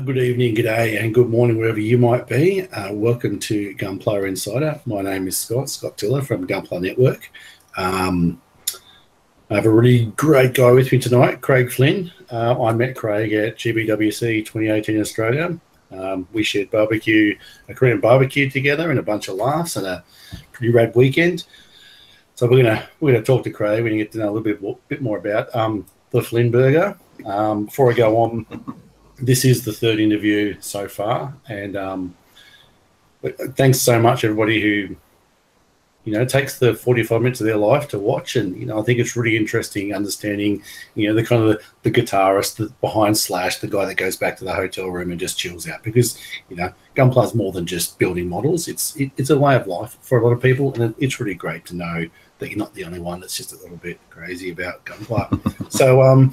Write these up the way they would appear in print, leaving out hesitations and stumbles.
Good evening, good day, and good morning, wherever you might be. Welcome to Gunpla Insider. My name is Scott Tiller from Gunpla Network. I have a really great guy with me tonight, Craig Flynn. I met Craig at GBWC 2018 Australia. We shared a Korean barbecue together, and a bunch of laughs, and a pretty rad weekend. So we're gonna talk to Craig. We're gonna get to know a little bit more about the FlynnBurger. Before I go on, this is the third interview so far, and thanks so much everybody who takes the 45 minutes of their life to watch. And I think it's really interesting understanding the kind of the guitarist, the behind Slash, the guy that goes back to the hotel room and just chills out, because Gunpla is more than just building models. It's a way of life for a lot of people, and it's really great to know that you're not the only one that's just a little bit crazy about Gunpla. So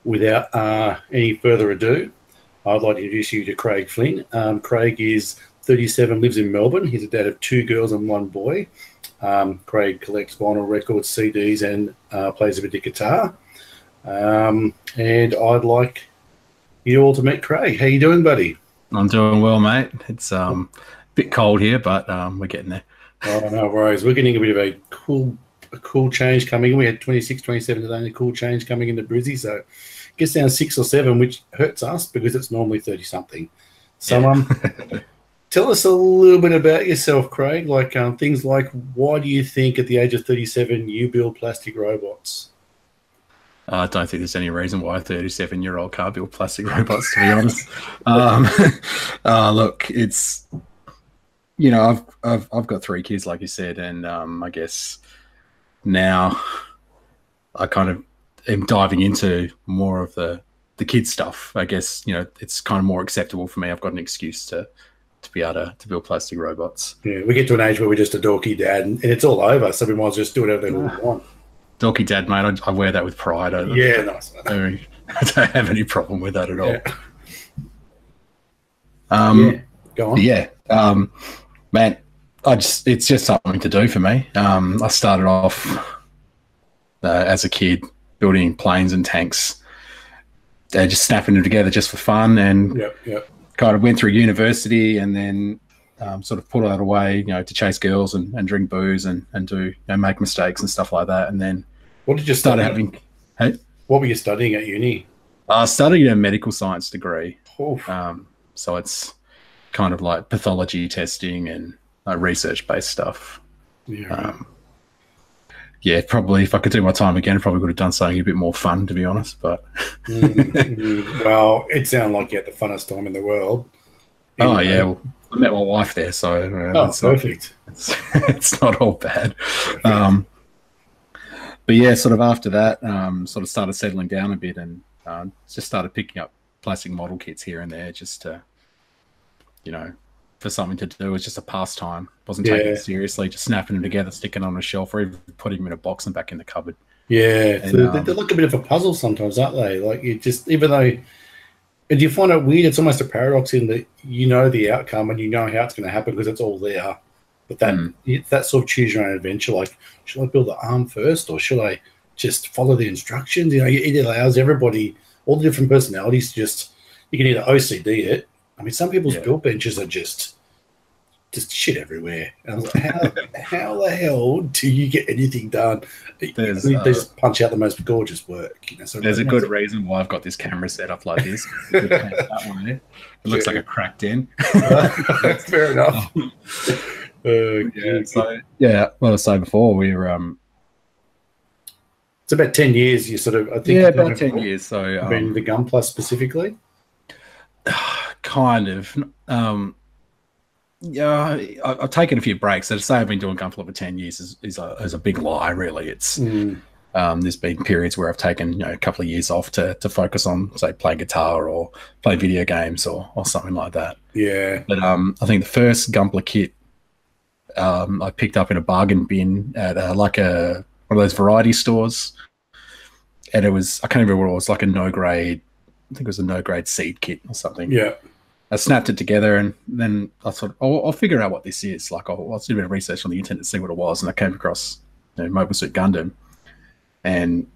without any further ado, I'd like to introduce you to Craig Flynn. Craig is 37, lives in Melbourne. He's a dad of 2 girls and 1 boy. Craig collects vinyl records, CDs, and plays a bit of guitar. And I'd like you all to meet Craig. How you doing, buddy? I'm doing well, mate. It's a bit cold here, but we're getting there. Oh, no worries. We're getting a bit of a cool change coming in. We had 26, 27 today, and a cool change coming into Brizzy. So it gets down 6 or 7, which hurts us because it's normally 30-something. So yeah. Tell us a little bit about yourself, Craig. Like things like, why do you think at the age of 37 you build plastic robots? I don't think there's any reason why a 37-year-old can't build plastic robots, to be honest. Look, it's I've got 3 kids, like you said, and I guess now I kind of am diving into more of the kids stuff. I guess it's kind of more acceptable for me. I've got an excuse to be able to build plastic robots. Yeah, we get to an age where we're just a dorky dad, and it's all over, so we might as well just do whatever we want. Dorky dad, mate. I wear that with pride. Yeah, nice. I don't have any problem with that at all. Yeah. Go on. Yeah, man. It's just something to do for me. I started off as a kid building planes and tanks, just snapping them together just for fun, and kind of went through university, and then sort of put that away, to chase girls and drink booze and do make mistakes and stuff like that. And then what did you start having? Hey, what were you studying at uni? I studied a medical science degree. Oh. So it's kind of like pathology testing and research-based stuff. Yeah, probably if I could do my time again, probably would have done something a bit more fun, to be honest. But well, it sounded like you had the funnest time in the world. Oh yeah, well, I met my wife there, so perfect. It's not all bad. But yeah, sort of after that, sort of started settling down a bit, and just started picking up plastic model kits here and there, just to, for something to do. It was just a pastime. Wasn't taking it seriously, just snapping them together, sticking them on a shelf, or even putting them in a box and back in the cupboard. Yeah, and, they're like a bit of a puzzle sometimes, aren't they? Like you just, even though, and you find it weird, it's almost a paradox in that the outcome and how it's going to happen because it's all there. But that sort of choose your own adventure. Like, should I build the arm first, or should I just follow the instructions? It allows everybody, all the different personalities, to just, you can either OCD it. I mean, some people's build benches are just shit everywhere. And I was like, how the hell do you get anything done? They just punch out the most gorgeous work. So there's a good reason why I've got this camera set up like this. It looks like a cracked in. Fair enough. Well, I was saying before, we were it's about 10 years. You sort of, I think, about 10 years. So been the Gunpla specifically. Kind of. I've taken a few breaks. So to say I've been doing Gunpla for 10 years is a big lie, really. It's there's been periods where I've taken a couple of years off to focus on, say, play guitar or play video games or something like that. Yeah. But I think the first Gunpla kit I picked up in a bargain bin at one of those variety stores, and it was, I can't remember what it was, like a no-grade, I think it was a no-grade seed kit or something. Yeah. I snapped it together, and then I thought, I'll figure out what this is. Like, I'll do a bit of research on the internet to see what it was, and I came across Mobile Suit Gundam, and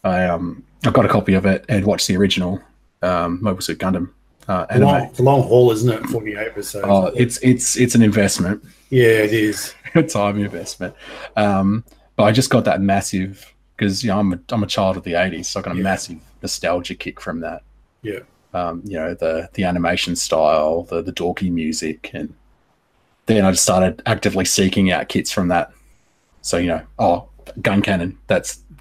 I got a copy of it and watched the original Mobile Suit Gundam anime. It's a long haul, isn't it? 40 episodes. Oh, it's an investment. Yeah, it is. A time investment. But I just got that massive, because I'm a child of the 80s, so I got a massive nostalgia kick from that. Yeah. The animation style, the dorky music, and then I just started actively seeking out kits from that. So, gun cannon,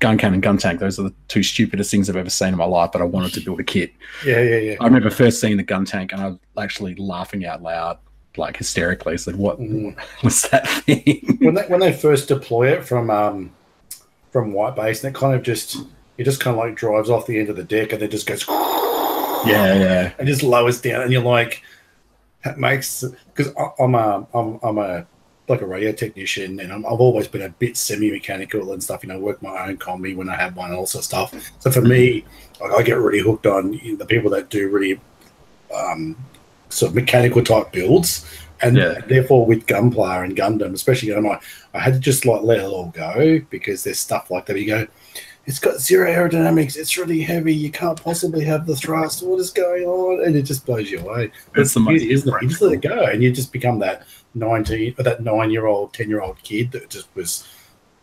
gun tank. Those are the two stupidest things I've ever seen in my life, but I wanted to build a kit. Yeah. I remember first seeing the gun tank and I was actually laughing out loud, like hysterically. I said, what was that thing? When they first deploy it from White Base, and it just kind of like drives off the end of the deck and then just goes and just lowers down, and you're like, that makes, because I'm a like a radio technician, and I've always been a bit semi-mechanical and stuff, work my own combi when I have one and all sorts of stuff. So for me, I get really hooked on the people that do really sort of mechanical type builds, and therefore with Gunpla and Gundam especially, I had to just like let it all go, because there's stuff like that you go, it's got zero aerodynamics, it's really heavy, you can't possibly have the thrust, what is going on? And it just blows you away. It's the beauty, isn't it? You just let it go and you just become that 9-year-old, 10-year-old kid that just was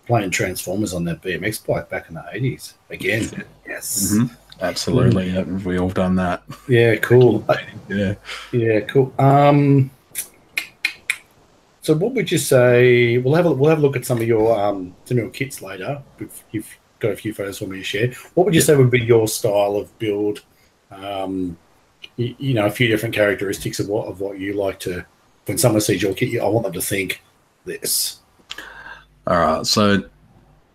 playing Transformers on that BMX bike back in the 80s. Again, yes. Mm-hmm. Absolutely. Yeah, we all done that. Yeah, cool. Yeah, cool. So what would you say? We'll have a look at some of your kits later. You've got a few photos for me to share. What would you say would be your style of build? A few different characteristics of what you like to. When someone sees your kit, I want them to think this. All right. So,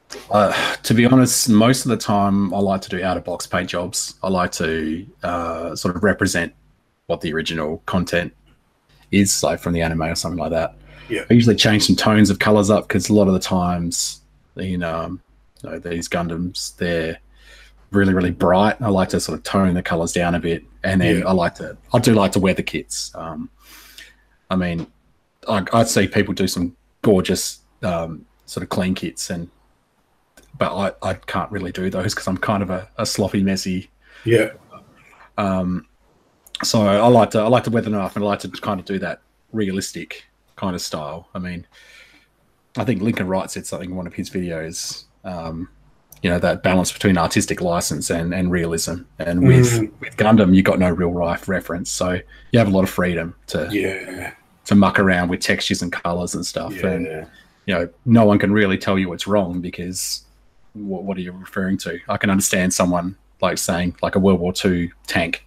to be honest, most of the time I like to do out-of-box paint jobs. I like to sort of represent what the original content is, like from the anime or something like that. Yeah. I usually change some tones of colors up, because a lot of the times, these Gundams, they're really, really bright. I like to sort of tone the colors down a bit, and then I do like to wear the kits. I see people do some gorgeous sort of clean kits, but I can't really do those because I'm kind of a sloppy, messy. Yeah. So I like to weather them up, and I like to kind of do that realistic kind of style. I think Lincoln Wright said something in one of his videos. That balance between artistic license and realism. And with Gundam, you got no real life reference, so you have a lot of freedom to muck around with textures and colors and stuff. And no one can really tell you what's wrong, because what are you referring to? I can understand someone like saying, like a World War II tank,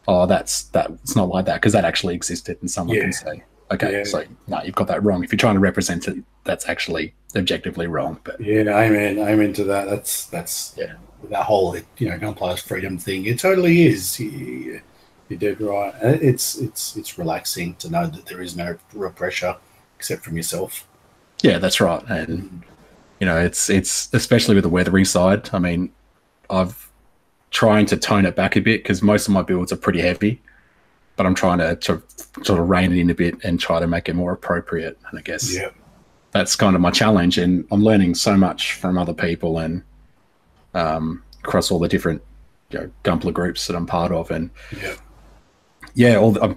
that's not like that, because that actually existed, and someone can say, okay, so no, you've got that wrong. If you're trying to represent it, that's actually objectively wrong. But amen to that. That's that whole Gunpla's freedom thing. It totally is. You did right. It's relaxing to know that there is no real pressure except from yourself. Yeah, that's right. And it's especially with the weathering side. I've trying to tone it back a bit, because most of my builds are pretty heavy, but I'm trying to sort of rein it in a bit and try to make it more appropriate. And I guess that's kind of my challenge. And I'm learning so much from other people, and across all the different Gunpla groups that I'm part of, and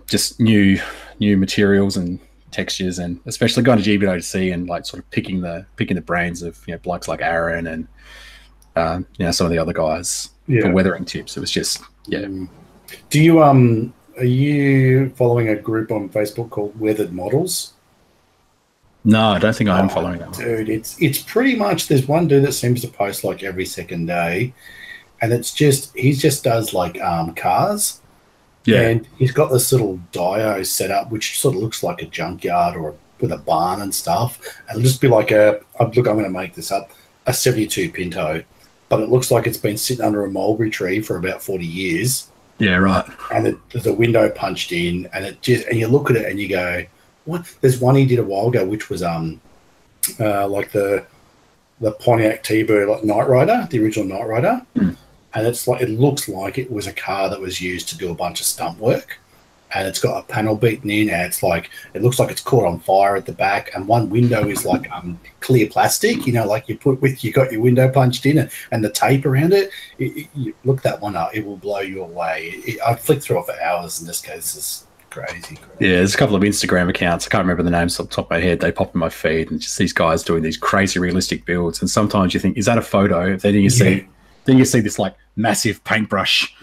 just new materials and textures, and especially going to GBWC and like sort of picking the brains of blokes like Aaron and some of the other guys for weathering tips. It was just Do you are you following a group on Facebook called Weathered Models? No, I don't think I am following that. Dude, it's pretty much, there's one dude that seems to post like every second day, and he just does like cars. Yeah. And he's got this little dio set up, which sort of looks like a junkyard or with a barn and stuff. And it'll just be like look, I'm going to make this up, a 72 Pinto, but it looks like it's been sitting under a mulberry tree for about 40 years. Yeah, right. And there's a window punched in, and you look at it and you go, what? There's one he did a while ago, which was like the Pontiac T-Bird, like Knight Rider, the original Knight Rider. And it looks like it was a car that was used to do a bunch of stunt work. and it's got a panel beaten in, and it's like it looks like it's caught on fire at the back, and one window is like clear plastic, you know, like you got your window punched in and the tape around it. You look that one up, it will blow you away. I flicked through it for hours, and this case is crazy. Yeah, there's a couple of Instagram accounts. I can't remember the names off the top of my head. They pop in my feed, and just these guys doing these crazy realistic builds. And sometimes you think, is that a photo? Then you see this like massive paintbrush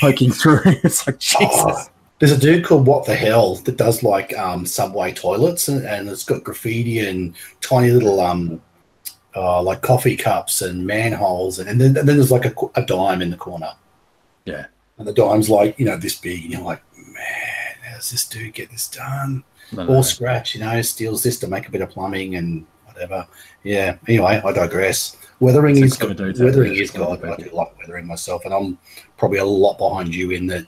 poking through. It's like, Jesus. Oh, there's a dude called What the Hell that does like subway toilets, and it's got graffiti and tiny little like coffee cups and manholes, and then there's like a dime in the corner. Yeah, and the dime's like, you know, this big, and you're like, man, how does this dude get this done? All scratch, you know, steals this to make a bit of plumbing and whatever. Yeah. Anyway, I digress. Weathering is God. I do like weathering myself, and I'm probably a lot behind you in that.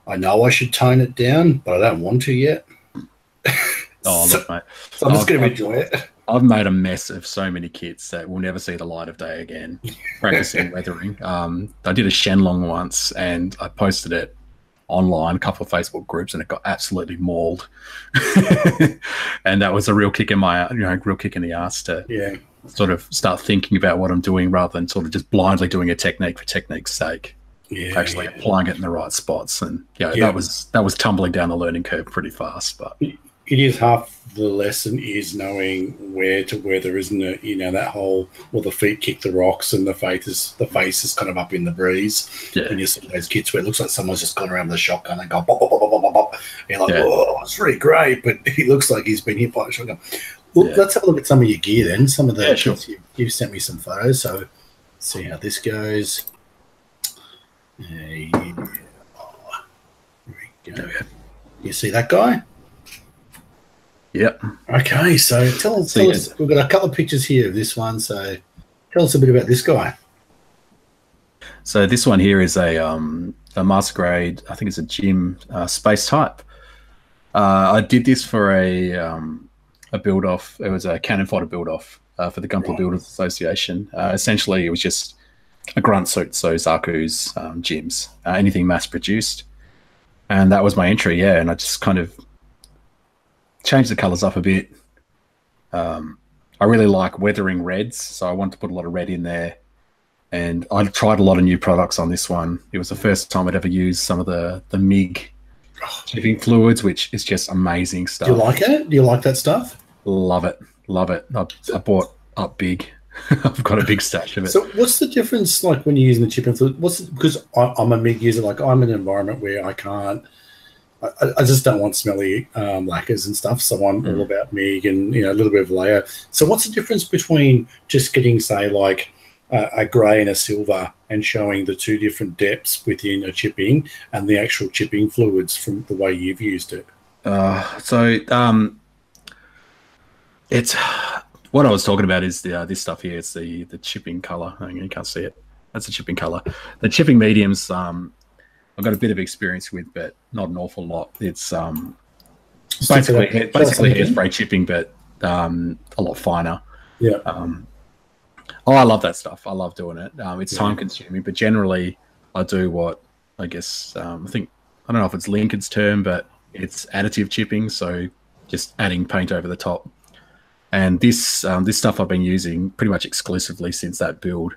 I know I should tone it down, but I don't want to yet. Look, mate. So I'm just going to enjoy it. I've made a mess of so many kits that will never see the light of day again. Practicing weathering. I did a Shenlong once, and I posted it online, a couple of Facebook groups, and it got absolutely mauled. And that was a real kick in the ass to sort of start thinking about what I'm doing rather than sort of just blindly doing a technique for technique's sake. Actually applying it in the right spots, and that was tumbling down the learning curve pretty fast. But it is half the lesson is knowing where to weather, isn't it? You know, that whole the feet kick the rocks and the face is kind of up in the breeze. Yeah. And you see those kits where it looks like someone's just gone around with a shotgun and gone bop, bop, bop, bop, bop, bop. And you're like, oh, it's really great, but he looks like he's been hit by a shotgun. Well, let's have a look at some of your gear then. Some of the kits you've sent me some photos, so let's see how this goes. There we go. You see that guy? Yep. Okay, so tell us. We've got a couple of pictures here of this one. So tell us a bit about this guy. So this one here is a master grade. I think it's a gym space type. I did this for a build off. It was a cannon fodder build off for the Gunpla Builders Association. Essentially, it was just a grunt suit, so Zaku's gyms, anything mass produced, and that was my entry. And I just kind of changed the colors up a bit. I really like weathering reds, so I wanted to put a lot of red in there, and I tried a lot of new products on this one. It was the first time I'd ever used some of the MIG chipping fluids, which is just amazing stuff. Do you like it? Do you like that stuff? Love it. I bought up big. I've got a big stash of it. So what's the difference, like, when you're using the chipping fluid? Because I'm a MIG user, like, I'm in an environment where I can't, I just don't want smelly lacquers and stuff, so I'm all about MIG and, a little bit of layer. So what's the difference between just getting, say, like, a grey and a silver and showing the two different depths within a chipping and the actual chipping fluids from the way you've used it? It's... What I was talking about is this stuff here. It's the chipping color. You can't see it. That's the chipping color. The chipping mediums, I've got a bit of experience with, but not an awful lot. It's basically hairspray chipping, but a lot finer. Yeah. I love that stuff. I love doing it. It's time consuming, but generally I do what I guess I don't know if it's Lincoln's term, but it's additive chipping. So just adding paint over the top. And this stuff I've been using pretty much exclusively since that build.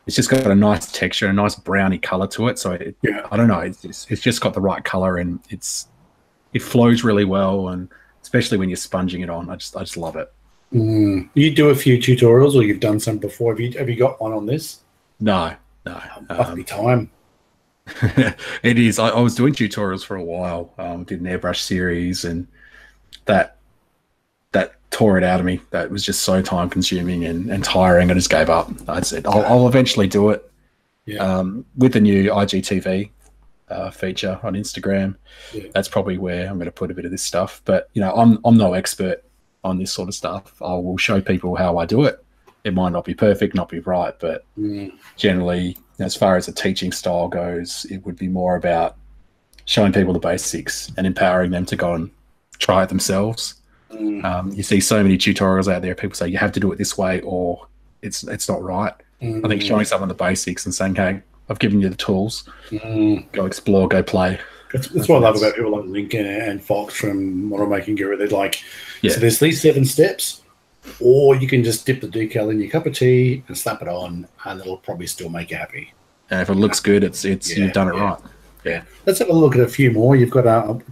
It's just got a nice texture, a nice browny color to it. So I don't know, it's just got the right color, and it flows really well, and especially when you're sponging it on, I just love it. You do a few tutorials, or you've done some before. Have you got one on this? No. Must be time. It is. I was doing tutorials for a while. Did an airbrush series, and that tore it out of me. That was just so time consuming and tiring. I just gave up. I said I'll eventually do it. With the new IGTV feature on Instagram. That's probably where I'm going to put a bit of this stuff. But I'm no expert on this sort of stuff. I will show people how I do it. It might not be perfect, not be right, but generally, as far as a teaching style goes, it would be more about showing people the basics and empowering them to go and try it themselves. You see so many tutorials out there. People say you have to do it this way, or it's not right. I think showing someone the basics and saying, "Hey, I've given you the tools. Go explore, go play." That's what I love about people like Lincoln and Fox from Model Making Guru. They're like, Yeah. so there's these 7 steps, or you can just dip the decal in your cup of tea and slap it on, and it'll probably still make you happy. And if it looks good, it's you've done it right. Yeah. Let's have a look at a few more. You've got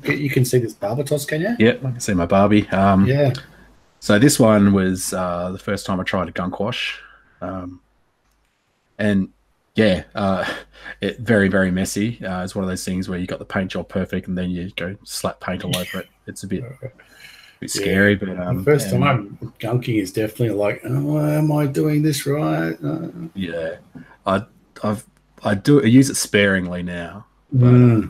you can see this Barbatos, can you? Yep, I can see my Barbie. Yeah. So this one was the first time I tried a gunk wash. And yeah, it very, very messy. It's one of those things where you got the paint job perfect and then you go slap paint all over it. It's a bit scary, but the first time gunking is definitely like, oh, am I doing this right? Yeah, I use it sparingly now, but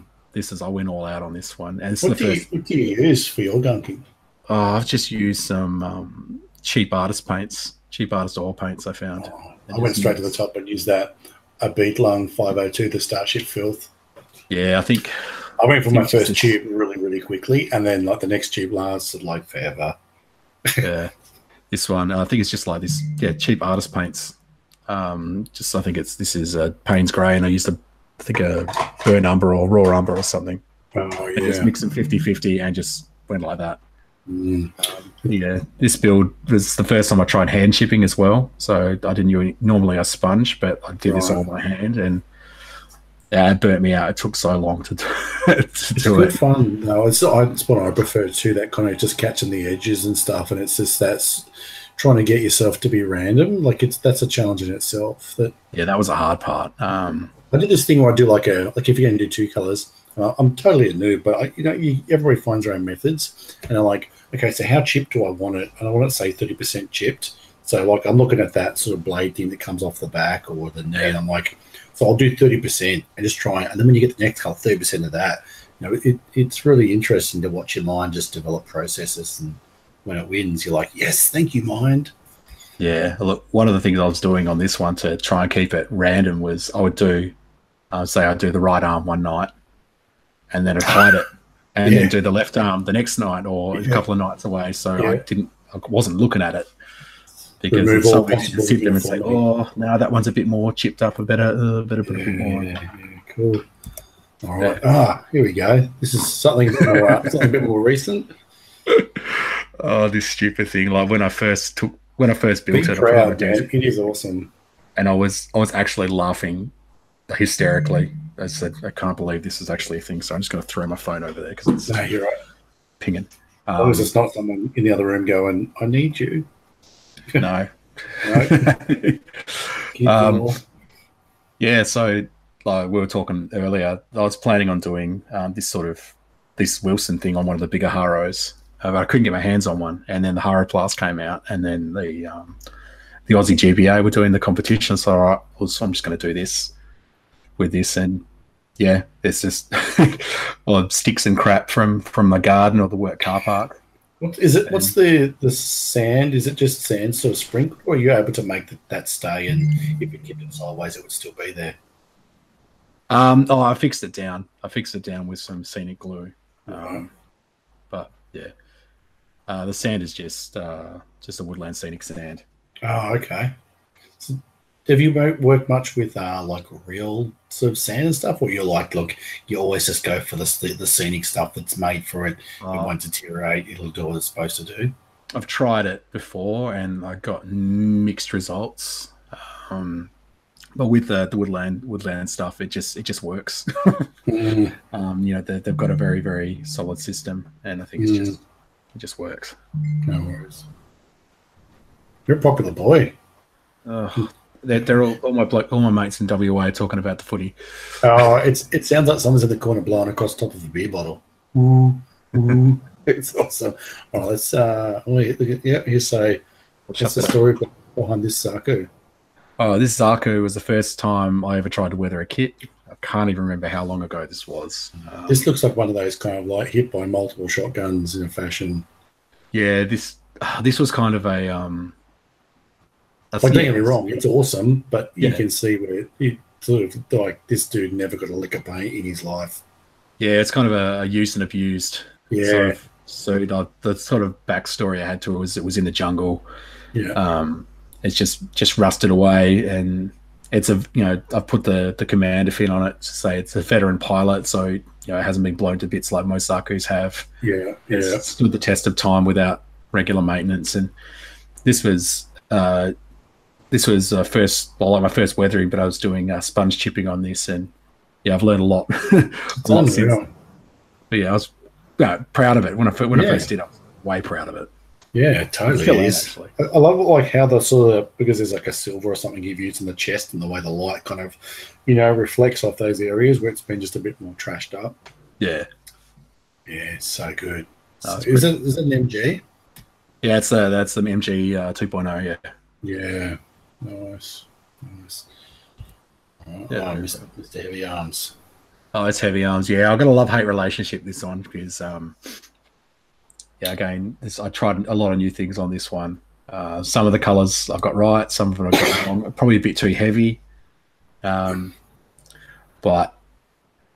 I went all out on this one. And what do you use for your gunking? I've just used some cheap artist paints, cheap artist oil paints I found. I went straight to the top and used a Beat Lung 502, the Starship Filth. Yeah, I went for my first tube really, really quickly, and then like the next tube lasted like forever. Yeah, this one I think it's just like this. Yeah, cheap artist paints. I think this is Payne's Grey, and I used a burnt umber or raw umber or something. Oh yeah, and just mix them 50-50 and just went like that. Yeah, this build was the first time I tried hand chipping as well. So I didn't use normally a sponge, but I did this all by hand, and it burnt me out. It took so long to do it's good fun. No, it's what I prefer too. That kind of just catching the edges and stuff, and it's just that's trying to get yourself to be random. Like that's a challenge in itself. That was a hard part. I did this thing where I do like if you're going to do 2 colors. I'm totally a noob, but everybody finds their own methods, and I'm like, okay, so how chipped do I want it? And I want it to say 30% chipped. So like I'm looking at that sort of blade thing that comes off the back or the knee, and I'm like, so I'll do 30% and just try it. And then when you get the next color, 30% of that, it's really interesting to watch your mind just develop processes, and when it wins, you're like, yes, thank you, mind. Yeah, look, one of the things I was doing on this one to try and keep it random was I'd do the right arm one night, and then I'd hide it, and then do the left arm the next night or a couple of nights away. So I wasn't looking at it, because somebody would sit there and say, "Oh, no, that one's a bit more chipped up. Better put a bit more." Yeah, cool. All right. Here we go. This is something a bit more recent. Oh, this stupid thing! Like when I first built it, proud, it is awesome, and I was actually laughing hysterically. I said, I can't believe this is actually a thing. So I'm just going to throw my phone over there because it's you're right. Pinging. As long as it's not someone in the other room going, I need you. No. Yeah, so like we were talking earlier, I was planning on doing this Wilson thing on one of the bigger Haros. But I couldn't get my hands on one. And then the Haro Plus came out, and then the Aussie GBA were doing the competition. So I'm just going to do this with this, and yeah, it's just sticks and crap from my garden or the work car park. What is it? What's the sand? Is it just sand sort of sprinkled, or are you able to make that stay? And if you keep it sideways, it would still be there. I fixed it down. With some scenic glue. But yeah, the sand is just a woodland scenic sand. Oh, okay. So have you worked much with like real sort of sand and stuff, or you're like, look, you always just go for the scenic stuff that's made for it? It won't deteriorate. It'll do what it's supposed to do. I've tried it before, and I got mixed results. But with the woodland stuff, it just works. They've got a very, very solid system, and I think it just works. No worries. You're a popular boy. They're all my mates in WA talking about the footy. Oh, it sounds like someone's in the corner blowing across the top of a beer bottle. It's awesome. All right, let's here's what's the story behind this Zaku? Oh, this Zaku was the first time I ever tried to weather a kit. I can't even remember how long ago this was. This looks like one of those kind of like hit by multiple shotguns in a fashion. Yeah, this was kind of a don't get me wrong, it's awesome, but you can see where it sort of like this dude never got a lick of paint in his life. Yeah, it's kind of a used and abused. Yeah. So the sort of backstory I had to it was in the jungle. Yeah. It's just rusted away, and it's a, I've put the commander fin on it to say it's a veteran pilot, so it hasn't been blown to bits like most Zaku's have. Yeah, It's stood the test of time without regular maintenance. And this was my first weathering, but I was doing sponge chipping on this, and I've learned a lot, since. But I was proud of it when I first did. I was way proud of it. Yeah, totally. It is. Actually, I love like how the sort of, because there's like a silver or something you've used in the chest, and the way the light kind of, reflects off those areas where it's been just a bit more trashed up. Yeah. Yeah, it's so good. Is it an MG? Yeah, that's the MG 2.0. Yeah. Yeah. Nice. Oh, Mr. Heavy Arms. Oh, it's Heavy Arms. Yeah, I've got a love-hate relationship with this one because, again, I tried a lot of new things on this one. Some of the colours I've got right, some of it I've got wrong. Probably a bit too heavy. But,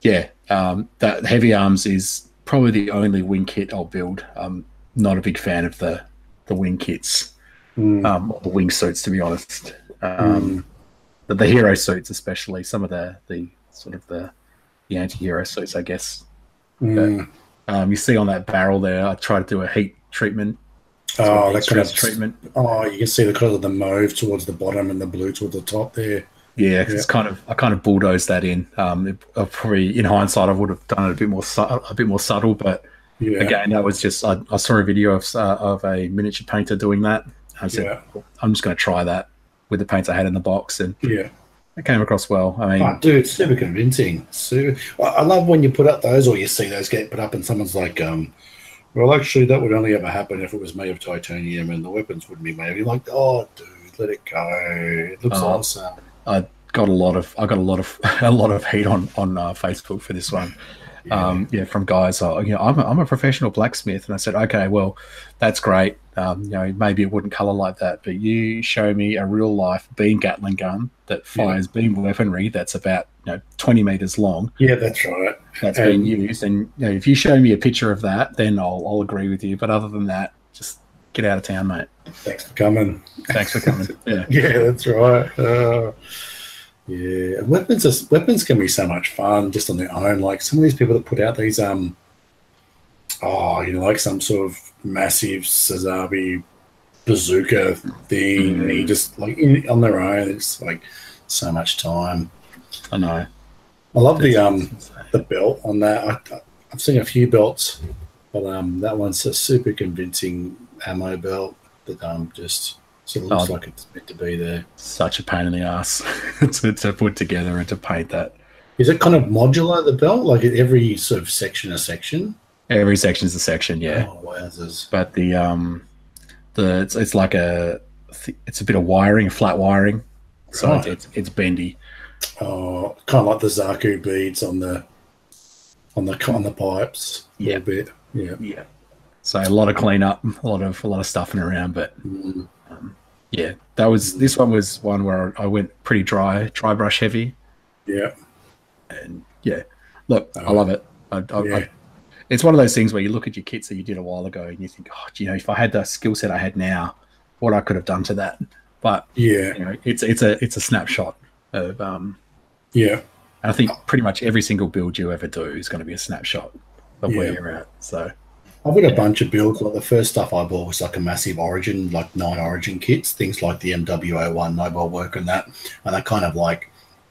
that Heavy Arms is probably the only wing kit I'll build. I'm not a big fan of the wing kits, or the wing suits, to be honest. The hero suits, especially some of the sort of the anti-hero suits, I guess. But, you see on that barrel there, I tried to do a heat treatment. Oh, that kind of treatment. Oh, you can see the color of the mauve towards the bottom and the blue towards the top there. Yeah, I kind of bulldozed that in. Probably in hindsight, I would have done it a bit more subtle, but again, that was just I saw a video of a miniature painter doing that. I said, I'm just going to try that with the paints I had in the box, and it came across well. I mean, dude, it's super convincing. I love when you put up those, or you see those get put up, and someone's like, well, actually, that would only ever happen if it was made of titanium, and the weapons wouldn't be made. You're like, oh, dude, let it go. It looks awesome. I got a lot of heat on Facebook for this one. From guys. I'm a professional blacksmith, and I said, okay, well, that's great. Maybe it wouldn't color like that, but you show me a real life beam Gatling gun that fires beam weaponry that's about 20 meters long. Yeah, that's right. That's being used, and if you show me a picture of that, then I'll agree with you. But other than that, just get out of town, mate. Thanks for coming. Yeah, that's right. Yeah, weapons can be so much fun just on their own. Like some of these people that put out these, like some sort of massive Sazabi bazooka thing, and you just on their own. It's like so much time. I know. I love the belt on that. I've seen a few belts, but that one's a super convincing ammo belt that just. So it looks like it's meant to be there. Such a pain in the ass to put together and to paint that. Is it kind of modular, the belt? Like every sort of section a section? Every section is a section, yeah. Oh, wowzers. But it's like it's a bit of wiring, flat wiring. So it's bendy. Oh, kind of like the Zaku beads on the pipes. A little bit. Yeah. So a lot of cleanup, a lot of stuffing around, but this one was one where I went pretty dry brush heavy. Yeah. And look, I love it. It's one of those things where you look at your kits that you did a while ago and you think, if I had the skill set I had now, what I could have done to that. But it's a snapshot of I think pretty much every single build you ever do is going to be a snapshot of where you're at. So I've got a bunch of builds. Like the first stuff I bought was like a massive Origin, like 9 Origin kits, things like the MW01 mobile work and that. And I kind of like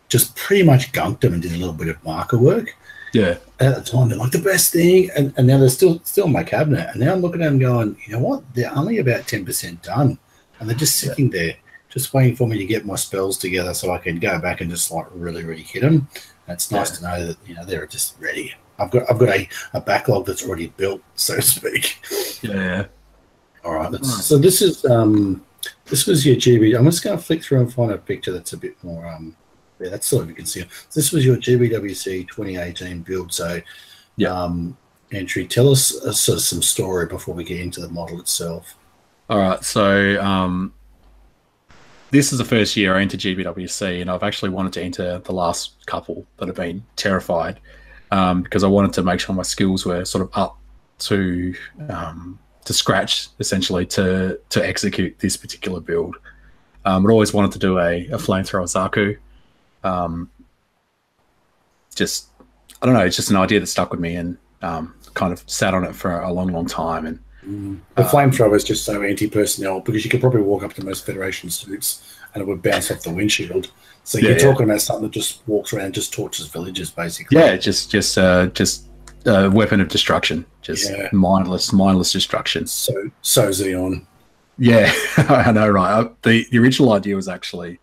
just pretty much gunked them and did a little bit of marker work. Yeah. At the time, they're like the best thing. And now they're still in my cabinet. And now I'm looking at them going, you know what? They're only about 10% done. And they're just sitting there, just waiting for me to get my spells together so I can go back and just like really, really hit them. And it's nice to know that, they're just ready. I've got a backlog that's already built, so to speak. Yeah. All right. So this was your GB. I'm just going to flick through and find a picture that's a bit more. That's sort of you can see. This was your GBWC 2018 build. So, entry. Tell us sort of some story before we get into the model itself. All right. So, this is the first year I entered GBWC, and I've actually wanted to enter the last couple, but I've been terrified. Because I wanted to make sure my skills were sort of up to scratch, essentially, to execute this particular build. I'd always wanted to do a flamethrower Zaku. just, I don't know, it's just an idea that stuck with me, and kind of sat on it for a long time. And the flamethrower is just so anti-personnel, because you could probably walk up to most Federation suits and it would bounce off the windshield. So you're talking about something that just walks around and just torches villages, basically. Yeah, just a weapon of destruction, just mindless destruction. So Xeon. Yeah, I know, right? The original idea was actually,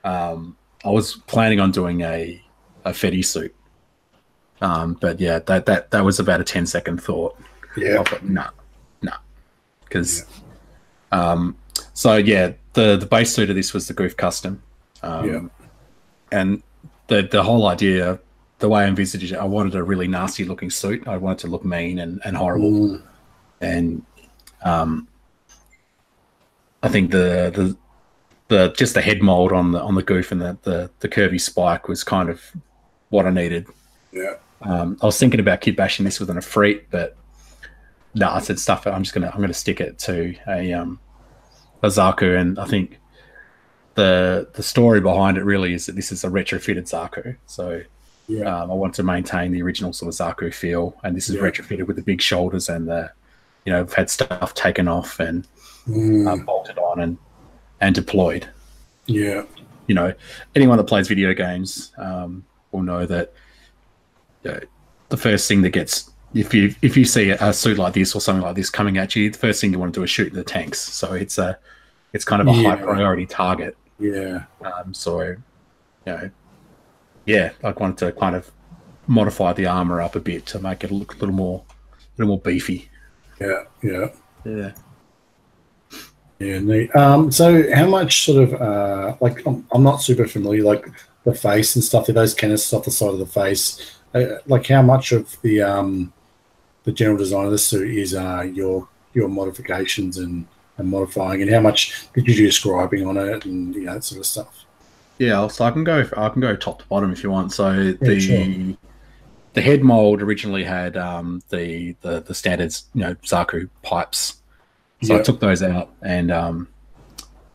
I was planning on doing a Fedi suit, but yeah, that was about a 10-second thought. Yeah, nah, because so yeah, the base suit of this was the Goof Custom, and the whole idea, the way I envisaged it, I wanted a really nasty looking suit. I wanted to look mean and horrible, and I think the just the head mold on the Goof and the curvy spike was kind of what I needed. Yeah. I was thinking about kit bashing this with an Efreet, but no, I said stuff. I'm gonna stick it to a Zaku, and I think the story behind it really is that this is a retrofitted Zaku. So I want to maintain the original sort of Zaku feel, and this is retrofitted with the big shoulders and the, I've had stuff taken off and bolted on and deployed. Yeah. Anyone that plays video games will know that the first thing that gets, if you see a suit like this or something like this coming at you, the first thing you want to do is shoot the tanks. So it's kind of a high priority target. Yeah. So I wanted to kind of modify the armor up a bit to make it look a little more beefy. Yeah. Yeah, neat. So how much sort of I'm not super familiar, like the face and stuff, those canisters off the side of the face, like how much of the general design of the suit is your modifications and modifying, and how much did you do scribing on it and that sort of stuff? Yeah, so I can go top to bottom if you want. So the head mold originally had the standard Zaku pipes. So I took those out and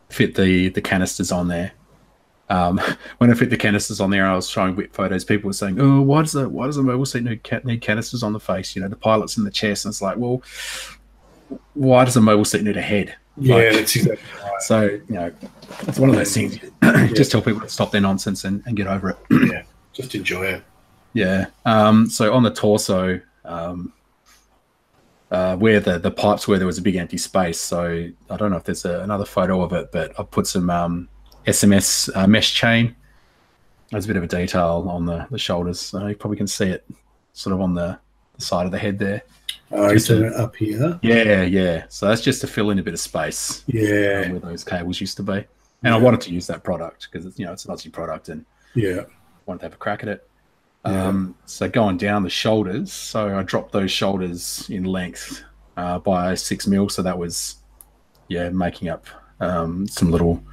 fit the canisters on there. When I fit the canisters on there, I was showing whip photos. People were saying, "Oh, why does a mobile suit need canisters on the face? The pilot's in the chest." And it's like, well, why does a mobile suit need a head? Yeah, that's exactly right. So it's one of those things. Just tell people to stop their nonsense and get over it. Yeah, just enjoy it. Yeah. So on the torso, where the pipes were, there was a big empty space. So I don't know if there's another photo of it, but I put some SMS mesh chain. There's a bit of a detail on the shoulders. You probably can see it sort of on the side of the head there. Oh, you turn it up here? Yeah. So that's just to fill in a bit of space. Yeah. Where those cables used to be. And I wanted to use that product because it's an Aussie product, and wanted to have a crack at it. So going down the shoulders, so I dropped those shoulders in length by 6 mil. So that was making up some little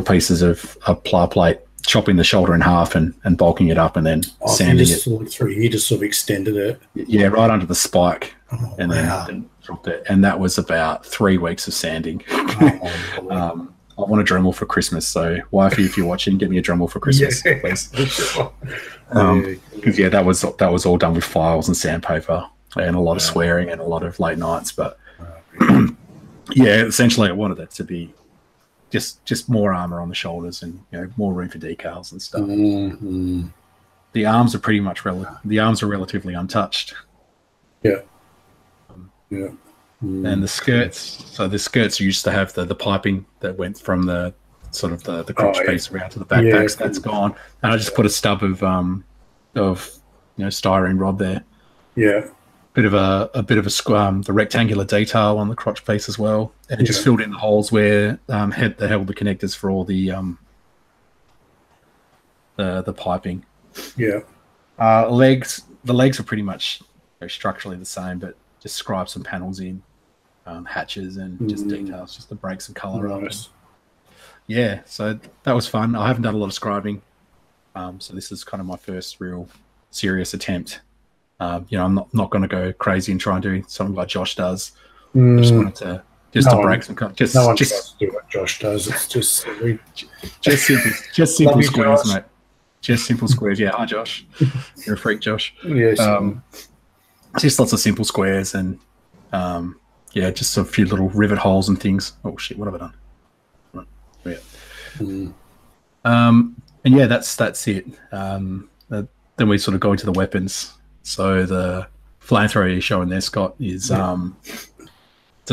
pieces of ply plate, chopping the shoulder in half and bulking it up, and then sanding it through here, just sort of extended it. Yeah, right under the spike, and then dropped it. And that was about 3 weeks of sanding. I want a Dremel for Christmas, so wifey, if you're watching, get me a Dremel for Christmas, please. Because that was all done with files and sandpaper and a lot of swearing and a lot of late nights. But essentially, I wanted it to be just more armor on the shoulders and more room for decals and stuff. The arms are pretty much relatively untouched. And the skirts, so the skirts used to have the piping that went from the sort of the crotch piece around to the backpacks. That's gone, and I just put a stub of styrene rod there. Bit of a the rectangular detail on the crotch piece as well, and it just filled in the holes where held the connectors for all the piping. Legs, the legs are pretty much structurally the same, but just scribe some panels in, hatches and just details, just to break some color up. So that was fun. I haven't done a lot of scribing, so this is kind of my first real serious attempt. I'm not going to go crazy and try and do something like Josh does. I just wanted to just to break some. No one tries to do what Josh does. It's just simple squares, mate. Just simple squares. Yeah, hi Josh. You're a freak, Josh. Yes. Just lots of simple squares and yeah, just a few little rivet holes and things. Oh shit, what have I done? Right. Yeah. And yeah, that's it. Then we sort of go into the weapons. So the flamethrower you're showing there, Scott, is the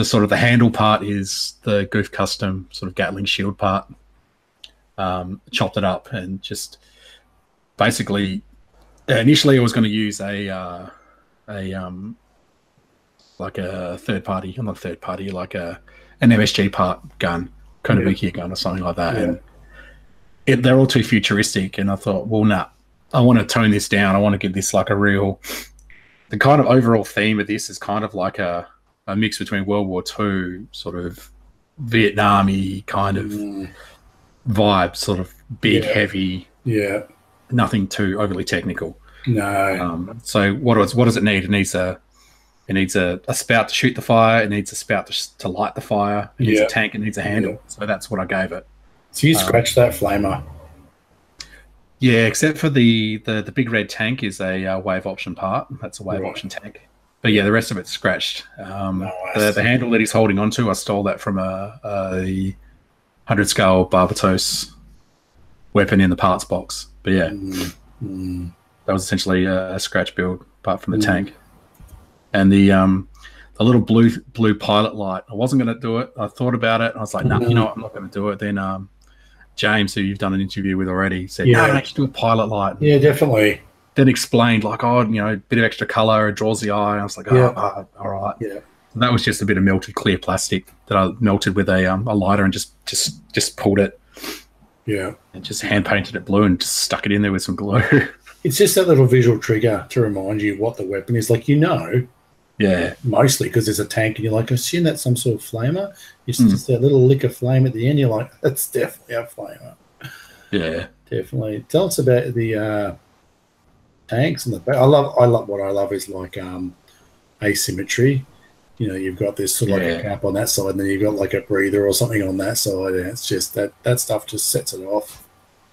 sort of the handle part is the Goof Custom sort of Gatling shield part. Chopped it up and just basically initially I was going to use like a third party, not a third party, like an MSG part gun, Konobuki gun or something like that. And they're all too futuristic. And I thought, well, nah, I want to tone this down. I want to give this like a real, the kind of overall theme of this is kind of like a mix between World War II, sort of Vietnam-y kind of vibe, sort of big, heavy, nothing too overly technical. No. So what does it need? It needs a spout to shoot the fire. It needs a spout to light the fire. It needs a tank. It needs a handle. So that's what I gave it. So you scratched that flamer? Yeah, except for the big red tank is a wave option part. That's a wave option tank. But yeah, the rest of it's scratched. The handle that he's holding onto, I stole that from a 100 scale Barbatos weapon in the parts box. But yeah, that was essentially a scratch build apart from the tank. And the little blue pilot light, I wasn't going to do it. I thought about it. I was like, no, you know what? I'm not going to do it. Then James, who you've done an interview with already, said, no, I should do a pilot light. Yeah, definitely. Then explained like, oh, you know, a bit of extra color, it draws the ie. I was like, all right. Yeah. And that was just a bit of melted clear plastic that I melted with a lighter and just pulled it. Yeah. And just hand painted it blue and just stuck it in there with some glue. It's just that little visual trigger to remind you what the weapon is. Like, yeah, mostly because there's a tank and you're like, I assume that's some sort of flamer. It's just that little lick of flame at the end. You're like, that's definitely a flamer. Yeah, definitely. Tell us about the tanks and the back. What I love is like asymmetry. You know, you've got this sort of like a cap on that side, and then you've got like a breather or something on that side, and it's just that stuff just sets it off.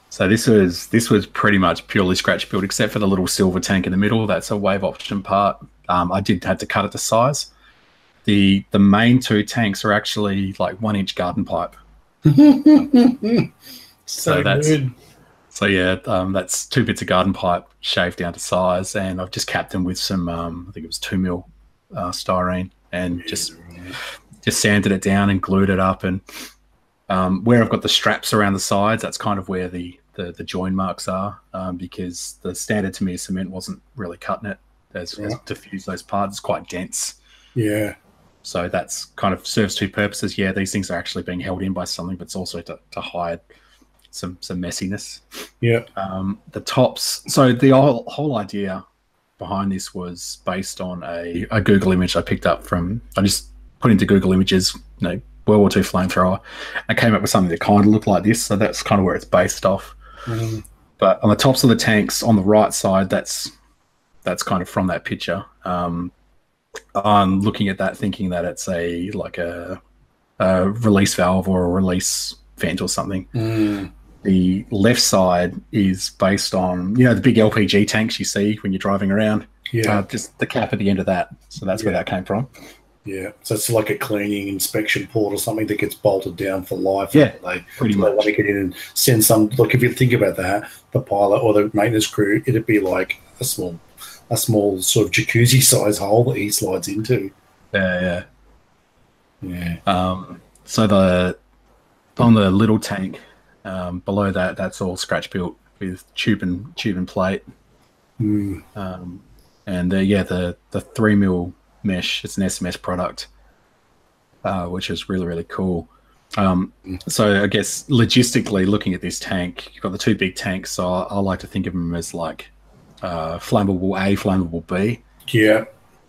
So this was pretty much purely scratch build, except for the little silver tank in the middle. That's a wave option part. I did have to cut it to size. The main two tanks are actually like 1 inch garden pipe. so that's good. So yeah, that's 2 bits of garden pipe shaved down to size, and I've just capped them with some I think it was 2 mil styrene, and just sanded it down and glued it up. And where I've got the straps around the sides, that's kind of where the join marks are, because the standard Tamiya cement wasn't really cutting it as diffuse those parts. It's quite dense. Yeah. So that's kind of serves two purposes. Yeah, these things are actually being held in by something, but it's also to hide some messiness. Yeah. The tops. So the whole idea behind this was based on a Google image I picked up from. I just put into Google Images, World War II flamethrower. I came up with something that kind of looked like this. So that's kind of where it's based off. But on the tops of the tanks on the right side, that's kind of from that picture. I'm looking at that thinking that it's a release valve or a release vent or something. The left side is based on, the big LPG tanks you see when you're driving around. Yeah. Just the cap at the end of that. So that's where that came from. Yeah. So it's like a cleaning inspection port or something that gets bolted down for life. Yeah, pretty much. They want to get in and send some, look, if you think about that, the pilot or the maintenance crew, it'd be like a small sort of jacuzzi size hole that he slides into. Yeah. So on the little tank, below that's all scratch built with tube and plate. And the 3 mil mesh, it's an SMS product, which is really, really cool. So I guess logistically looking at this tank, you've got the two big tanks. So I like to think of them as like flammable A, flammable B. Yeah.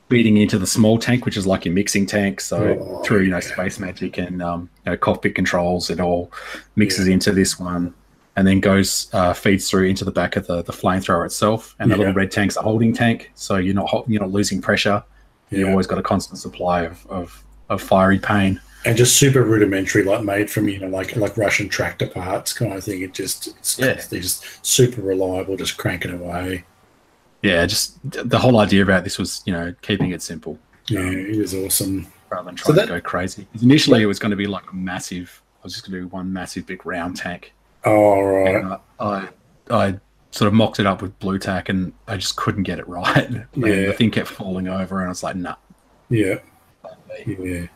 Feeding into the small tank, which is like your mixing tank. So through space magic and cockpit controls, it all mixes into this one, and then goes feeds through into the back of the flamethrower itself. And the little red tank's a holding tank, so you're not losing pressure. You've always got a constant supply of fiery pain. And just super rudimentary, like made from, like Russian tractor parts kind of thing. They're just super reliable, just cranking away. Yeah, just the whole idea about this was, keeping it simple. Yeah, it is awesome. Rather than trying to go crazy. Initially, it was going to be like I was just going to do one massive big round tank. Oh, right. And I sort of mocked it up with blue tack, and I just couldn't get it right. The thing kept falling over, and I was like, nah. Yeah. It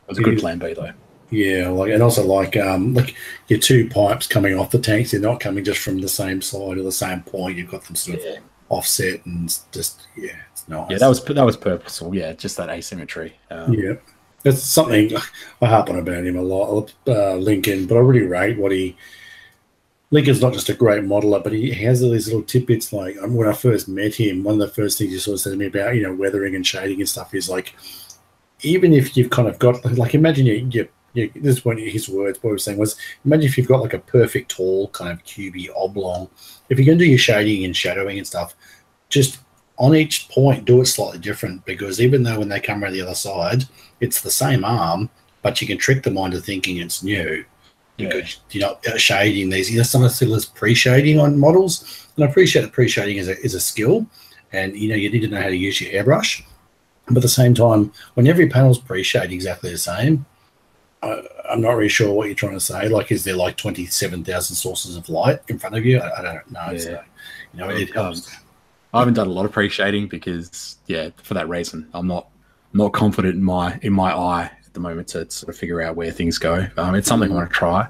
was a good plan B, though. Yeah, and also like your two pipes coming off the tanks, they're not coming just from the same side or the same point. You've got them sort of offset and just it's nice. Yeah, that was purposeful. Yeah, just that asymmetry. That's something I harp on about him a lot, Lincoln. But I really rate Lincoln's not just a great modeler, but he has all these little tidbits. Like when I first met him, one of the first things he sort of said to me about weathering and shading and stuff is like, even if you've kind of got like, imagine you this is one of his words. What he was saying was, imagine if you've got like a perfect tall kind of cubey oblong. If you're going to do your shading and shadowing and stuff, just on each point do it slightly different, because even though when they come around the other side, it's the same arm, but you can trick the mind into thinking it's new. Because you're not shading these. Some of there's pre-shading on models, and I appreciate that pre-shading is a skill, and you need to know how to use your airbrush. But at the same time, when every panel's pre-shaded exactly the same, I'm not really sure what you're trying to say. Like, is there like 27,000 sources of light in front of you? I don't know. So, it helps. I haven't done a lot of pre-shading because, for that reason, I'm not confident in my eye at the moment to sort of figure out where things go. It's something I want to try.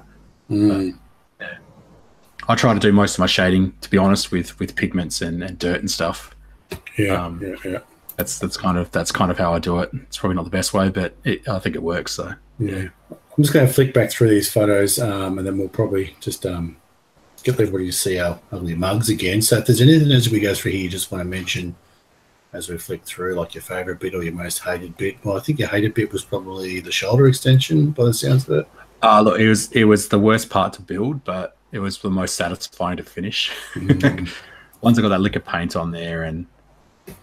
I try to do most of my shading, to be honest, with pigments and dirt and stuff. That's kind of how I do it. It's probably not the best way, but I think it works. So I'm just going to flick back through these photos, and then we'll probably just get everybody to see our ugly mugs again. So if there's anything as we go through here you just want to mention as we flick through, like your favourite bit or your most hated bit. Well, I think your hated bit was probably the shoulder extension, by the sounds of it. Look, it was the worst part to build, but it was the most satisfying to finish. Once I got that liquor paint on there and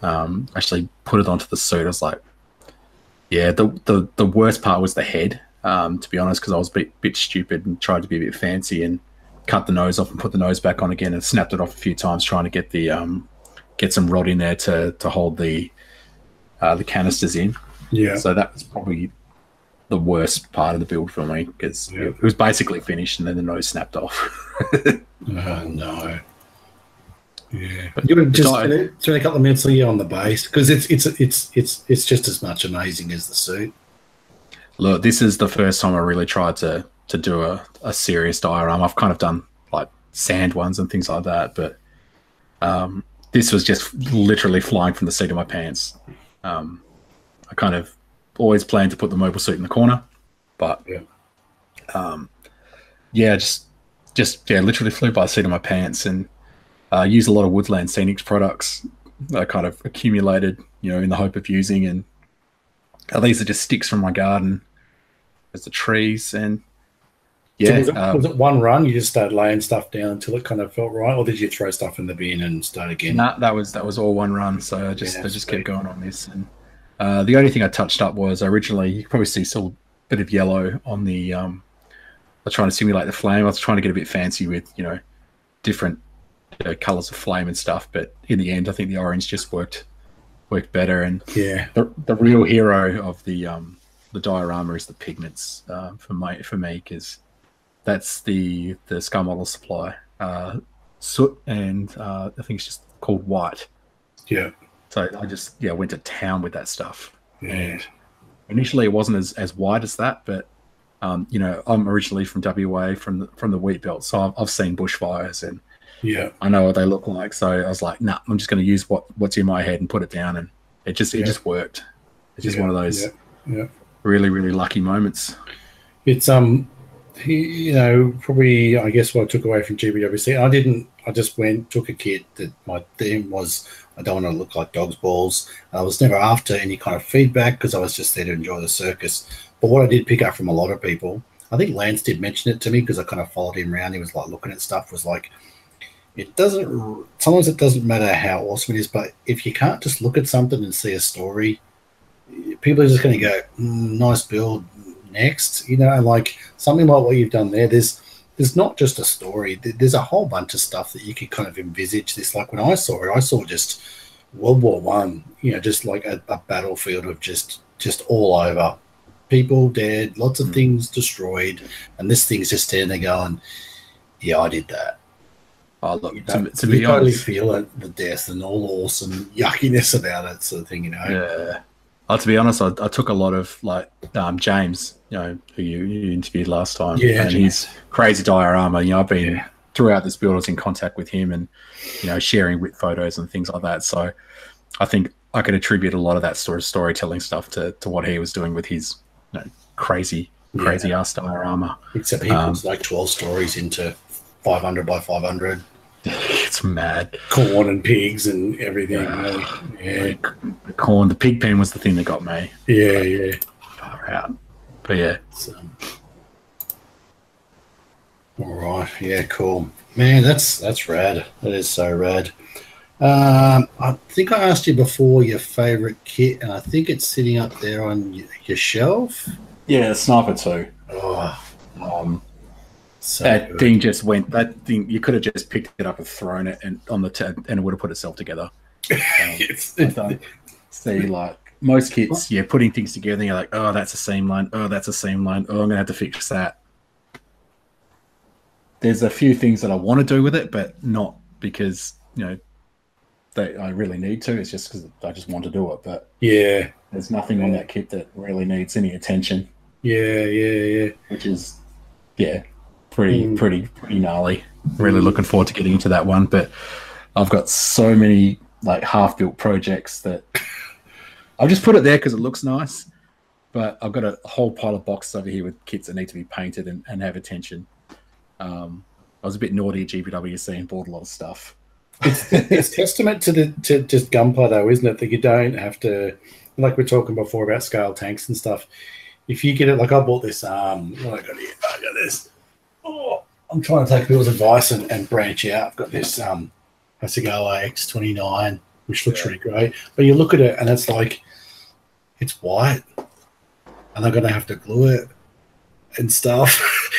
actually put it onto the suit, I was like, the worst part was the head, to be honest, because I was a bit stupid and tried to be a bit fancy and cut the nose off and put the nose back on again and snapped it off a few times trying to get the get some rod in there to hold the canisters in. So that was probably the worst part of the build for me, because it was basically finished and then the nose snapped off. Oh no. But you would just spend a couple of minutes on the base, because it's just as much amazing as the suit. Look, this is the first time I really tried to do a serious diorama. I've kind of done like sand ones and things like that, but this was just literally flying from the seat of my pants. I kind of always planned to put the mobile suit in the corner, but just literally flew by the seat of my pants, and used a lot of Woodland Scenics products I kind of accumulated, in the hope of using, and these are just sticks from my garden as the trees. And so was it one run? You just started laying stuff down until it kind of felt right, or did you throw stuff in the bin and start again? No, that was all one run. So I just kept going on this, and the only thing I touched up was originally, you can probably see still a bit of yellow on the. I was trying to simulate the flame. I was trying to get a bit fancy with different colors of flame and stuff, but in the end, I think the orange just worked better. And the real hero of the diorama is the pigments for me, because that's the Skull Model supply soot, and I think it's just called white. So I just went to town with that stuff. And initially it wasn't as wide as that, but I'm originally from WA, from the wheat belt, so I've seen bushfires and I know what they look like. So I was like, nah, I'm just going to use what's in my head and put it down, and it just worked. It's just one of those really, really lucky moments. It's probably, I guess, what I took away from GBWC. I just took a kit that my theme was, I don't want to look like dog's balls. I was never after any kind of feedback, because I was just there to enjoy the circus. But what I did pick up from a lot of people, I think Lance did mention it to me, because I kind of followed him around. He was like looking at stuff, was like, sometimes it doesn't matter how awesome it is, but if you can't just look at something and see a story, people are just going to go, nice build, next? You know, like something like what you've done there. There's not just a story. There's a whole bunch of stuff that you could kind of envisage this. Like when I saw it, I saw just World War One. You know, just like a battlefield of just all over, people dead, lots of things destroyed, and this thing's just standing there going, "Yeah, I did that." Oh, look, You know, to you be totally honest, feel it, the death and all the awesome yuckiness about it, sort of thing. You know. yeah. To be honest, I took a lot of like James, you know, who you interviewed last time, Yeah, and James. his crazy diorama. You know, I've been throughout this build, I was in contact with him, and you know, sharing whip photos and things like that. So I think I could attribute a lot of that sort of storytelling stuff to what he was doing with his, you know, crazy ass diorama. Except he puts like 12 stories into 500 by 500. It's mad. Corn and pigs and everything. Yeah. The corn, the pig pen was the thing that got me. Yeah. Far out. But yeah. All right. Yeah, cool. Man, that's rad. That is so rad. I think I asked you before your favorite kit, and I think it's sitting up there on your shelf. Yeah, Sniper 2. Oh, so that good. thing just went. That thing, you could have just picked it up and thrown it and on the and it would have put itself together. See, like most kits, putting things together, and you're like, oh, that's a seam line. Oh, that's a seam line. Oh, I'm gonna have to fix that. There's a few things that I want to do with it, but not because, you know, I really need to. It's just because I just want to do it. But yeah, there's nothing on that kit that really needs any attention. Yeah. Which is, pretty gnarly. Really looking forward to getting into that one. But I've got so many like half-built projects that I'll just put it there because it looks nice. But I've got a whole pile of boxes over here with kits that need to be painted and have attention. I was a bit naughty at GBWC and bought a lot of stuff. It's testament to just Gunpla though, isn't it? That you don't have to, like we're talking before about scale tanks and stuff. If you get it, like I bought this, what I got here? I got this. Oh, I'm trying to take people's advice and branch out. I've got this Hasegawa X29, which looks really great. But you look at it and it's like, it's white, and they're going to have to glue it and stuff.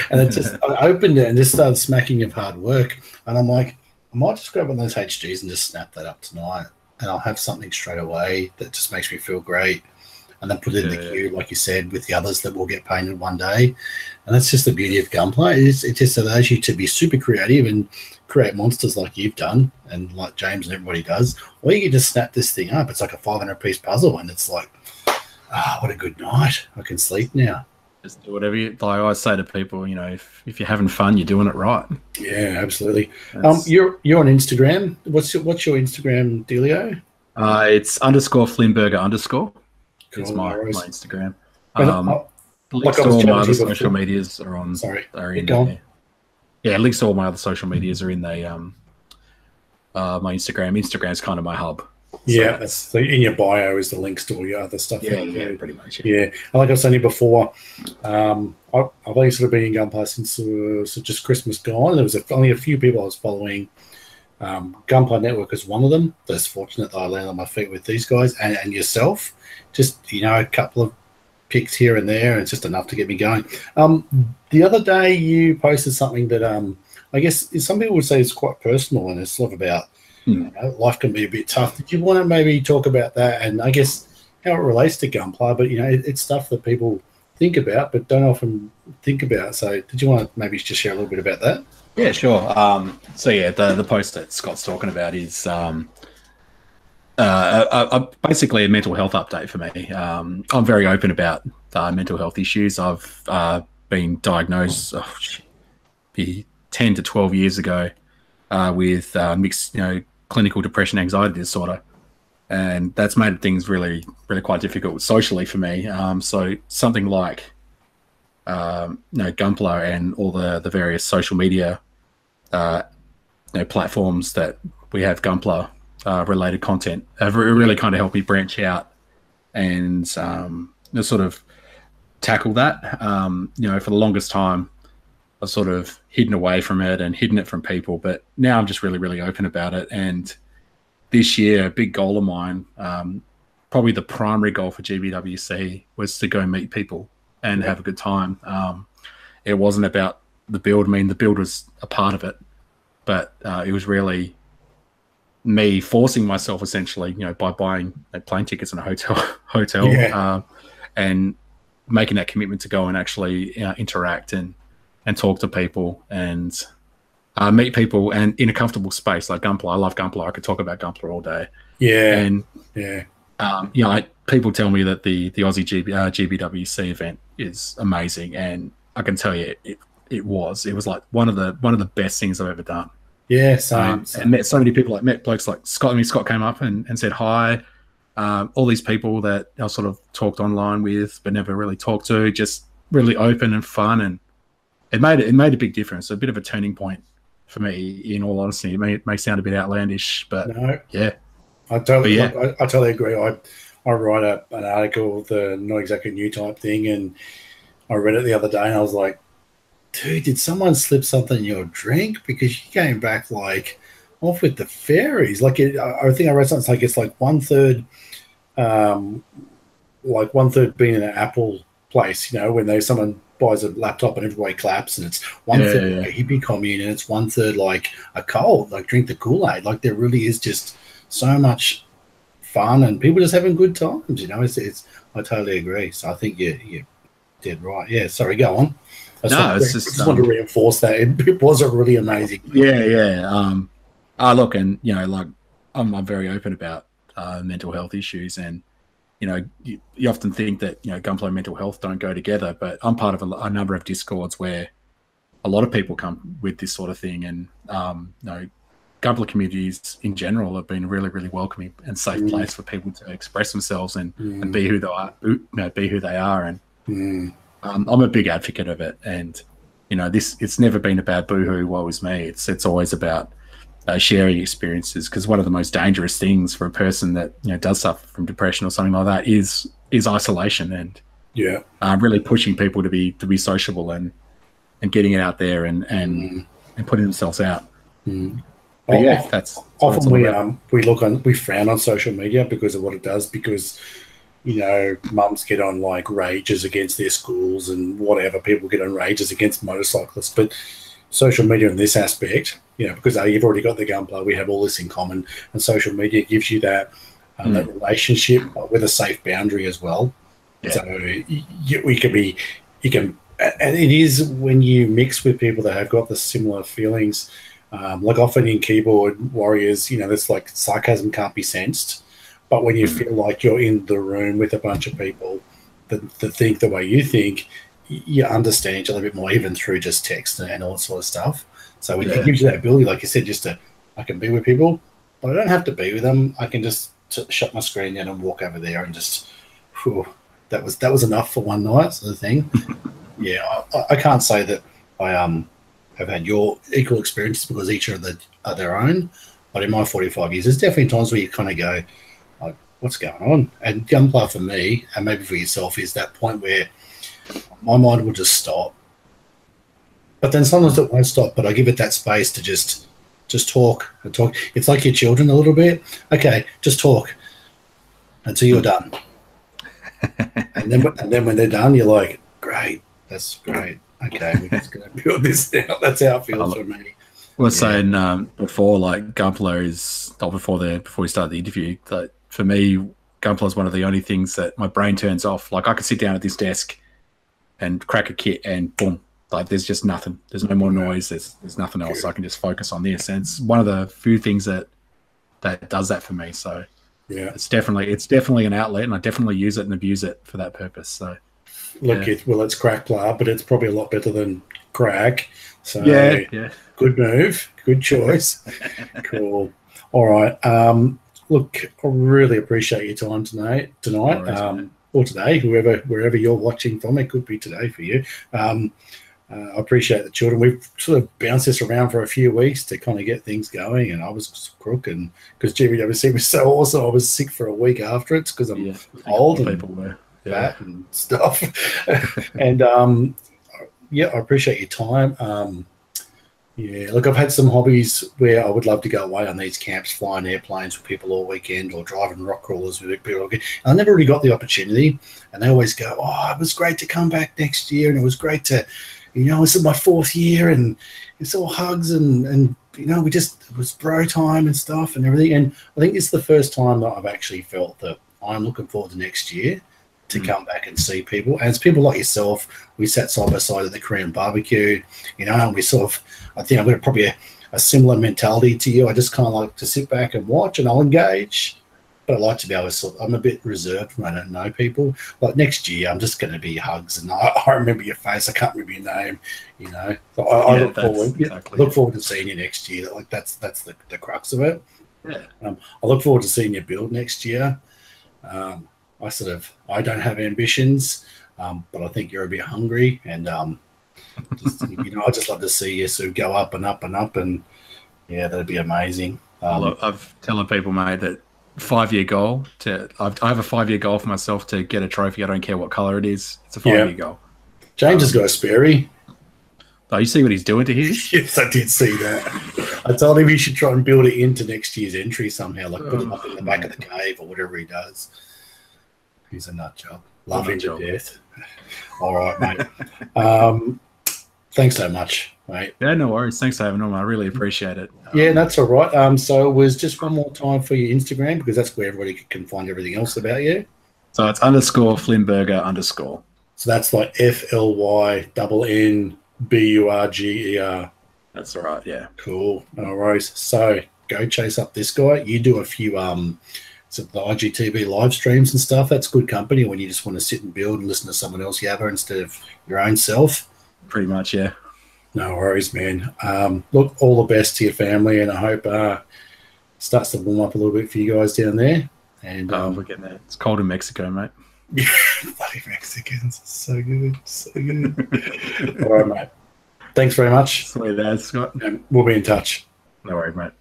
And it just, I opened it and just started smacking of hard work. And I'm like, I might just grab one of those HGs and just snap that up tonight, and I'll have something straight away that just makes me feel great. And then put it in the queue, like you said, with the others that will get painted one day. And that's just the beauty of Gunpla. It just allows you to be super creative and create monsters like you've done and like James and everybody does. Or you can just snap this thing up. It's like a 500-piece puzzle, and it's like, what a good night. I can sleep now. Just do whatever you like. I always say to people, you know, if you're having fun, you're doing it right. Yeah, absolutely. You're on Instagram. What's your Instagram dealio? It's _FlynnBurger_. Cool, It's my Instagram. Like links to all my other social medias are on. Sorry, are in there. Yeah, links to all my other social medias are in the my Instagram. Instagram's kind of my hub. Yeah, that's in your bio is the links to all your other stuff. Yeah, pretty much. Yeah, like I was saying before, I've only sort of been in Gunpla since just Christmas gone. There was only a few people I was following. Gunpla Network is one of them. That's fortunate that I landed on my feet with these guys and yourself. Just, you know, a couple of picks here and there, and it's just enough to get me going. The other day you posted something that I guess some people would say is quite personal, and it's sort of about you know, life can be a bit tough. Did you want to maybe talk about that, and I guess how it relates to Gunpla? But, you know, it's stuff that people think about but don't often think about. So did you want to maybe just share a little bit about that? Yeah, sure. So yeah, the post that Scott's talking about is basically a mental health update for me. I'm very open about mental health issues. I've been diagnosed 10 to 12 years ago with mixed, you know, clinical depression anxiety disorder, and that's made things really quite difficult socially for me. So something like Gunpla and all the various social media platforms that we have Gunpla related content have really kind of helped me branch out and sort of tackle that. For the longest time I've sort of hidden away from it and hidden it from people, but now I'm just really open about it. And this year, a big goal of mine, probably the primary goal for GBWC, was to go meet people and have a good time. It wasn't about the build. I mean, the build was a part of it, but it was really me forcing myself, essentially, by buying plane tickets and a hotel, and making that commitment to go and actually interact and talk to people and meet people, and in a comfortable space like Gunpla. I love Gunpla. I could talk about Gunpla all day. People tell me that the Aussie GBWC event is amazing, and I can tell you it was like one of the best things I've ever done. Yeah, same. And met so many people. Met blokes like Scott. I mean, Scott came up and said hi. All these people that I sort of talked online with but never really talked to, just really open and fun, and it made a big difference. A bit of a turning point for me, in all honesty. It may sound a bit outlandish, but I totally agree. I write an article, the Not Exactly New type thing, and I read it the other day, and I was like, dude, did someone slip something in your drink? Because you came back like off with the fairies. Like I think I read something like it's like one third being in an Apple place, when someone buys a laptop and everybody claps, and it's one third a hippie commune, and it's one third like a cult, like drink the Kool-Aid. Like there really is just so much fun and people just having good times. It's I totally agree. So I think you're dead right. Yeah, sorry, go on. I just want to reinforce that it was really amazing. Look, and I'm very open about mental health issues, and you often think that Gunpla and mental health don't go together, but I'm part of a number of Discords where a lot of people come with this sort of thing, and Gunpla communities in general have been a really, really welcoming and safe place for people to express themselves and be who they are. And I'm a big advocate of it, and it's never been about boohoo, woe is me. It's always about sharing experiences, because one of the most dangerous things for a person that does suffer from depression or something like that is isolation, and really pushing people to be sociable and getting it out there and putting themselves out. But that's often we frown on social media because of what it does, because mums get on like rages against their schools and whatever. People get on rages against motorcyclists, but social media in this aspect, because you've already got the Gunpla, we have all this in common, and social media gives you that relationship with a safe boundary as well. So you can, and it is when you mix with people that have got the similar feelings. Like often in keyboard warriors, there's like sarcasm can't be sensed, but when you feel like you're in the room with a bunch of people that think the way you think, you understand each other a bit more, even through just text and all that sort of stuff. So it gives you that ability, like you said, I can be with people, but I don't have to be with them. I can just shut my screen down and walk over there and just, that was enough for one night sort of thing. I can't say that I have had your equal experiences, because each are their own. But in my 45 years, there's definitely times where you kind of go, like, what's going on? And Gunpla for me, and maybe for yourself, is that point where my mind will just stop. But then sometimes it won't stop, but I give it that space to just talk and talk. It's like your children a little bit. Okay, just talk until you're done. and then when they're done, you're like, great, that's great. Okay, we're just going to build this now. That's how it feels for me. I was saying before, like Gunpla is, before we started the interview, that for me, Gunpla is one of the only things that my brain turns off. Like I could sit down at this desk and crack a kit and boom, like there's just nothing. There's no more noise. There's nothing else. I can just focus on this. And it's one of the few things that does that for me. So it's definitely an outlet, and I definitely use it and abuse it for that purpose. So look, it's Crackpla, but it's probably a lot better than Crack. So good move, good choice. Cool. All right. Look, I really appreciate your time tonight. Or today, wherever you're watching from. It could be today for you. I appreciate the children. We've sort of bounced this around for a few weeks to kind of get things going, and I was crook, and because GBWC was so awesome, I was sick for a week after it because I'm old and fat and stuff. And I appreciate your time. Yeah, look, I've had some hobbies where I would love to go away on these camps, flying airplanes with people all weekend or driving rock crawlers with people all weekend. I never really got the opportunity, and they always go, oh, it was great to come back next year, and it was great to, this is my 4th year, and it's all hugs, and it was bro time and stuff and everything. And I think it's the first time that I've actually felt that I'm looking forward to next year to come back and see people. And it's people like yourself. We sat side by side at the Korean barbecue, and we sort of, I think I've got probably a similar mentality to you. I just kind of like to sit back and watch, and I'll engage. But I like to be able to I'm a bit reserved when I don't know people. Like next year, I'm just going to be hugs, and I remember your face. I can't remember your name, So I look forward to seeing you next year. Like that's the crux of it. Yeah. I look forward to seeing you build next year. I don't have ambitions, but I think you're a bit hungry, and I just love to see you sort of go up and up and up, and yeah, that'd be amazing. Look, I've telling people, mate, that 5-year goal I have a 5-year goal for myself to get a trophy. I don't care what color it is. It's a 5-year goal. James has got a Sperry. Oh, you see what he's doing to his? Yes, I did see that. I told him he should try and build it into next year's entry somehow, like put him up in the back of the cave or whatever he does. He's a nut job. Love him to death. All right, mate. Thanks so much, mate. Yeah, no worries. Thanks for having on. I really appreciate it. Yeah, that's all right. So it was just one more time for your Instagram, because that's where everybody can find everything else about you. So it's _FlynnBurger_. So that's like FLYNNBURGER. That's all right, yeah. Cool. No worries. So go chase up this guy. You do a few the IGTV live streams and stuff. That's good company when you just want to sit and build and listen to someone else yabber instead of your own self. Pretty much, yeah. No worries, man. Look, all the best to your family, and I hope starts to warm up a little bit for you guys down there. And we're getting there. It's cold in Mexico, mate. Yeah, bloody Mexicans. So good. So good. All right, mate. Thanks very much. Sweet as, Scott. And we'll be in touch. No worries, mate.